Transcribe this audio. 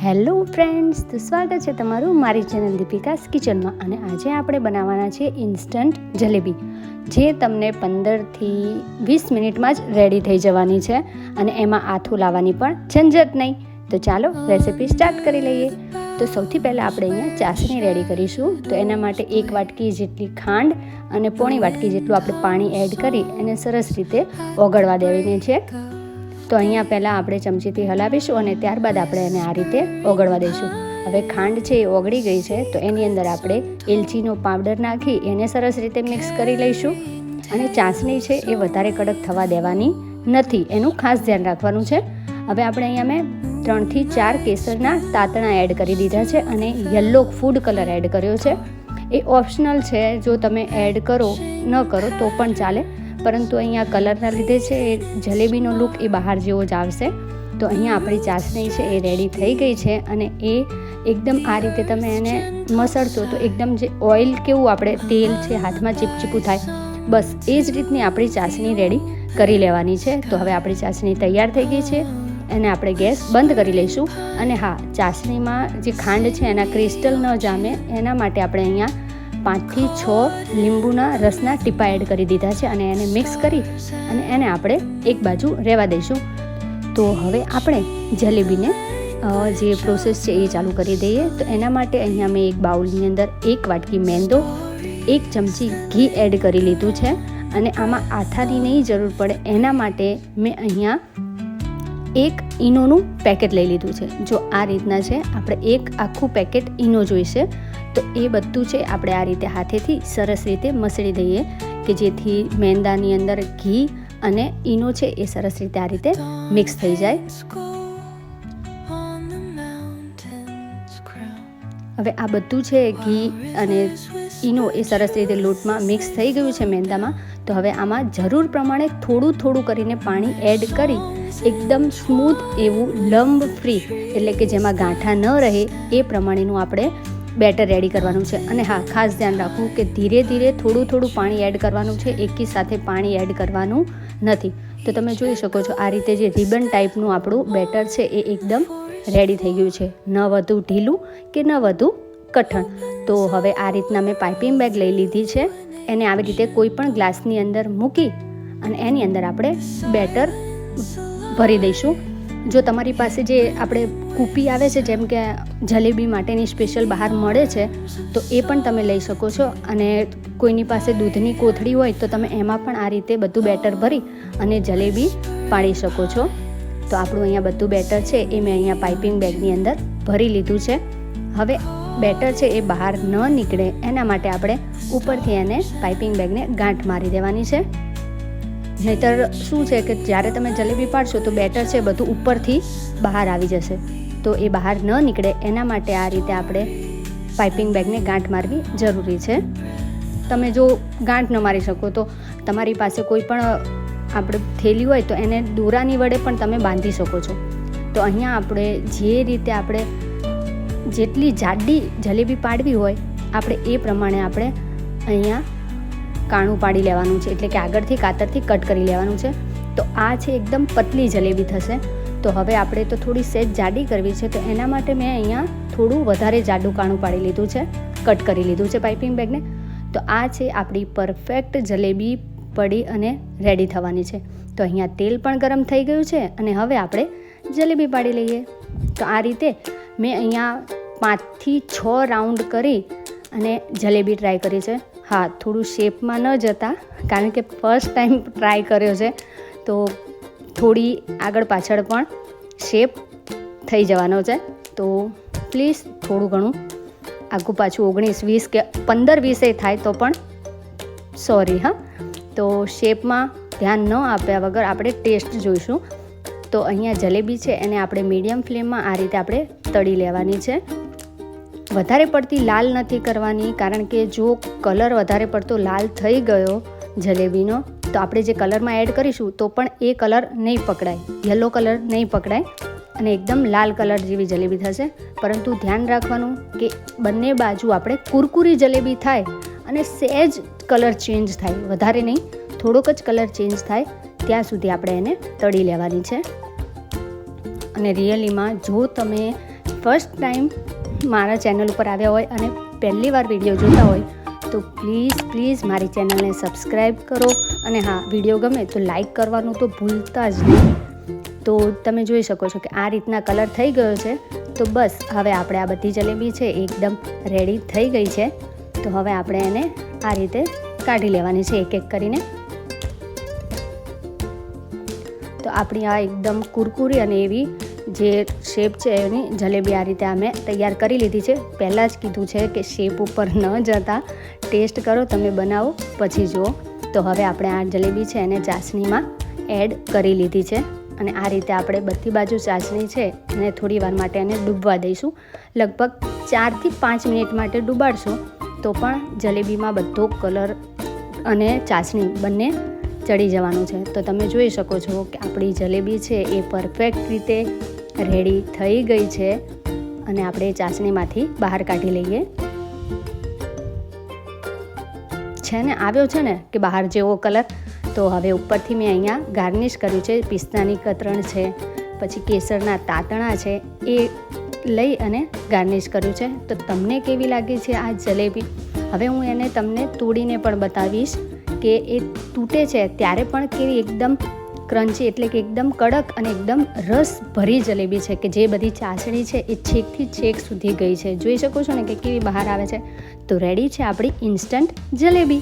Hello friends, તો સ્વાગત છે તમારું મારી ચેનલ દીપિકાસ કિચનમાં. અને આજે આપણે બનાવવાના છે ઇન્સ્ટન્ટ જલેબી, જે તમને 15થી 20 મિનિટમાં જ રેડી થઈ જવાની છે અને એમાં આથું લાવવાની પણ ઝંઝટ નહીં. તો ચાલો રેસીપી સ્ટાર્ટ કરી લઈએ. તો સૌથી પહેલાં આપણે અહીંયા ચાસણી રેડી કરીશું. તો એના માટે 1 વાટકી જેટલી ખાંડ અને પોણી વાટકી જેટલું આપણે પાણી એડ કરી એને સરસ રીતે ઓગળવા દેવાની છે. તો અહીંયા પહેલાં આપણે ચમચીથી હલાવીશું અને ત્યારબાદ આપણે એને આ રીતે ઓગળવા દઈશું. હવે ખાંડ છે એ ઓગળી ગઈ છે, તો એની અંદર આપણે એલચીનો પાવડર નાખી એને સરસ રીતે મિક્સ કરી લઈશું. અને ચાસણી છે એ વધારે કડક થવા દેવાની નથી, એનું ખાસ ધ્યાન રાખવાનું છે. હવે આપણે અહીંયા મેં 3 થી 4 કેસરના તાતણા એડ કરી દીધા છે અને યલો ફૂડ કલર એડ કર્યો છે. એ ઓપ્શનલ છે, જો તમે એડ કરો ન કરો તો પણ ચાલે, પરંતુ અહીંયા કલરના લીધે છે એ જલેબીનો લુક એ બહાર જેવો જ આવશે. તો અહીંયા આપણી ચાસણી છે એ રેડી થઈ ગઈ છે અને એ એકદમ આ રીતે તમે એને મસળશો તો એકદમ જે ઓઇલ કેવું આપણે તેલ છે હાથમાં ચીપચીપું થાય, બસ એ જ રીતની આપણી ચાસણી રેડી કરી લેવાની છે. તો હવે આપણી ચાસણી તૈયાર થઈ ગઈ છે, એને આપણે ગેસ બંધ કરી લઈશું. અને હા, ચાસણીમાં જે ખાંડ છે એના ક્રિસ્ટલ ન જામે એના માટે આપણે અહીંયા 5 થી 6 લીંબુના રસના ટીપા એડ કરી દીધા છે અને એને મિક્સ કરી અને એને આપણે એક બાજુ રહેવા દઈશું. તો હવે આપણે જલેબીને જે પ્રોસેસ છે એ ચાલુ કરી દઈએ. તો એના માટે અહીંયા મેં એક બાઉલની અંદર 1 વાટકી મેંદો, 1 ચમચી ઘી એડ કરી લીધું છે અને આમાં આથાની નહીં જરૂર પડે એના માટે મેં અહીંયા 1 ઈનોનું પેકેટ લઈ લીધું છે. જો આ રીતના છે, આપણે 1 આખું પેકેટ ઈનો જોઈશે. તો એ બધું છે આપણે આ રીતે હાથેથી સરસ રીતે મસળી દઈએ કે જેથી મેંદાની અંદર ઘી અને ઈનો છે એ સરસ રીતે આ રીતે મિક્સ થઈ જાય. હવે આ બધું છે ઘી અને ઈનો એ સરસ રીતે લોટમાં મિક્સ થઈ ગયું છે મેંદામાં. તો હવે આમાં જરૂર પ્રમાણે થોડું થોડું કરીને પાણી એડ કરી એકદમ સ્મૂથ એવું લંબ ફ્રી, એટલે કે જેમાં ગાંઠા ન રહે એ પ્રમાણેનું આપણે બેટર રેડી કરવાનું છે. અને હા, ખાસ ધ્યાન રાખવું કે ધીરે ધીરે થોડું થોડું પાણી એડ કરવાનું છે, એકી સાથે પાણી એડ કરવાનું નથી. તો તમે જોઈ શકો છો આ રીતે જે રિબન ટાઈપનું આપણું બેટર છે એ એકદમ રેડી થઈ ગયું છે, ન વધુ ઢીલું કે ન વધુ કઠણ. તો હવે આ રીતના મેં પાઇપિંગ બેગ લઈ લીધી છે, એને આવી રીતે કોઈ પણ ગ્લાસની અંદર મૂકી અને એની અંદર આપણે બેટર ભરી દઈશું. જો તમારી પાસે જે આપણે કૂપી આવે છે, જેમ કે જલેબી માટેની સ્પેશિયલ બહાર મળે છે, તો એ પણ તમે લઈ શકો છો. અને કોઈની પાસે દૂધની કોથળી હોય તો તમે એમાં પણ આ રીતે બધું બેટર ભરી અને જલેબી પાડી શકો છો. તો આપણું અહીંયા બધું બેટર છે એ મેં અહીંયા પાઇપિંગ બેગની અંદર ભરી લીધું છે. હવે બેટર છે એ બહાર ન નીકળે એના માટે આપણે ઉપરથી એને પાઇપિંગ બેગને ગાંઠ મારી દેવાની છે. નહીંતર શું છે કે જ્યારે તમે જલેબી પાડશો તો બેટર છે બધું ઉપરથી બહાર આવી જશે. તો એ બહાર ન નીકળે એના માટે આ રીતે આપણે પાઇપિંગ બેગને ગાંઠ મારવી જરૂરી છે. તમે જો ગાંઠ ન મારી શકો તો તમારી પાસે કોઈ પણ આપણે થેલી હોય તો એને દોરાની વડે પણ તમે બાંધી શકો છો. તો અહીંયા આપણે જે રીતે આપણે જેટલી જાડી જલેબી પાડવી હોય આપણે એ પ્રમાણે આપણે અહીંયા કાણું પાડી લેવાનું છે, એટલે કે આગળથી કાતરથી કટ કરી લેવાનું છે. તો આ છે એકદમ પતલી જલેબી થશે. તો હવે આપણે તો થોડી સહેજ જાડી કરવી છે, તો એના માટે મેં અહીંયા થોડું વધારે જાડું કાણું પાડી લીધું છે, કટ કરી લીધું છે પાઇપિંગ બેગને. તો આ છે આપણી પરફેક્ટ જલેબી પડી અને રેડી થવાની છે. તો અહીંયા તેલ પણ ગરમ થઈ ગયું છે અને હવે આપણે જલેબી પાડી લઈએ. તો આ રીતે મેં અહીંયા 5 થી 6 રાઉન્ડ કરી અને જલેબી ટ્રાય કરી છે. હા, થોડું શેપમાં ન જતા, કારણ કે ફર્સ્ટ ટાઈમ ટ્રાય કર્યો છે, તો થોડી આગળ પાછળ પણ શેપ થઈ જવાનો છે. તો પ્લીઝ થોડું ઘણું આગું પાછું 19, 20 કે 15, 20 થાય તો પણ સોરી. હા, તો શેપમાં ધ્યાન ન આપ્યા વગર આપણે ટેસ્ટ જોઈશું. તો અહીંયા જલેબી છે એને આપણે મીડિયમ ફ્લેમમાં આ રીતે આપણે તળી લેવાની છે. વધારે પડતી લાલ નથી કરવાની, કારણ કે જો કલર વધારે પડતો લાલ થઈ ગયો જલેબીનો તો આપણે જે કલરમાં એડ કરીશું તો પણ એ કલર નહીં પકડાય, યલો કલર નહીં પકડાય અને એકદમ લાલ કલર જેવી જલેબી થશે. પરંતુ ધ્યાન રાખવાનું કે બંને બાજુ આપણે કુરકુરી જલેબી થાય અને સહેજ કલર ચેન્જ થાય, વધારે નહીં, થોડોક જ કલર ચેન્જ થાય ત્યાં સુધી આપણે એને તળી લેવાની છે. અને રિયલીમાં જો તમે ફર્સ્ટ ટાઈમ મારા ચેનલ ઉપર આવ્યા હોય અને પહેલી વાર વિડીયો જોતા હોય તો પ્લીઝ મારી ચેનલને સબસ્ક્રાઈબ કરો, અને હા, વિડીયો ગમે તો લાઈક કરવાનું તો ભૂલતા જ નહીં. તો તમે જોઈ શકો છો કે આ રીતના કલર થઈ ગયો છે. તો બસ હવે આપણે આ બધી જલેબી છે એકદમ રેડી થઈ ગઈ છે. તો હવે આપણે એને આ રીતે કાઢી લેવાની છે એક એક કરીને. તો આપણી આ એકદમ કુરકુરી અને એવી જે શેપ છે એની જલેબી આ રીતે અમે તૈયાર કરી લીધી છે. પહેલાં જ કીધું છે કે શેપ ઉપર ન જતા ટેસ્ટ કરો, તમે બનાવો પછી જુઓ. તો હવે આપણે આ જલેબી છે એને ચાસણીમાં એડ કરી લીધી છે, અને આ રીતે આપણે બધી બાજુ ચાસણી છે એને થોડી વાર માટે એને ડૂબવા દઈશું. લગભગ 4 થી 5 મિનિટ માટે ડૂબાડશો તો પણ જલેબીમાં બધો કલર અને ચાસણી બંને ચડી જવાનું છે. તો તમે જોઈ શકો છો કે આપણી જલેબી છે એ પરફેક્ટ રીતે રેડી થઈ ગઈ છે, અને આપણે ચાસણીમાંથી બહાર કાઢી લઈએ. છે ને, આવ્યો છે ને કે બહાર જેવો કલર. તો હવે ઉપરથી મેં અહીંયા ગાર્નિશ કર્યું છે. પિસ્તાની કતરણ છે, પછી કેસરના તાતણા છે, એ લઈ અને ગાર્નિશ કર્યું છે. તો તમને કેવી લાગી છે આ જલેબી? હવે હું એને તમને તોડીને પણ બતાવીશ કે એ તૂટે છે ત્યારે પણ કેવી એકદમ ક્રન્ચી, એટલે કે એકદમ કડક અને એકદમ રસ ભરી જલેબી છે, કે જે બધી ચાસણી છે એ છેકથી છેક સુધી ગઈ છે. જોઈ શકો છો ને કે કેવી બહાર આવે છે. તો રેડી છે આપણી ઇન્સ્ટન્ટ જલેબી.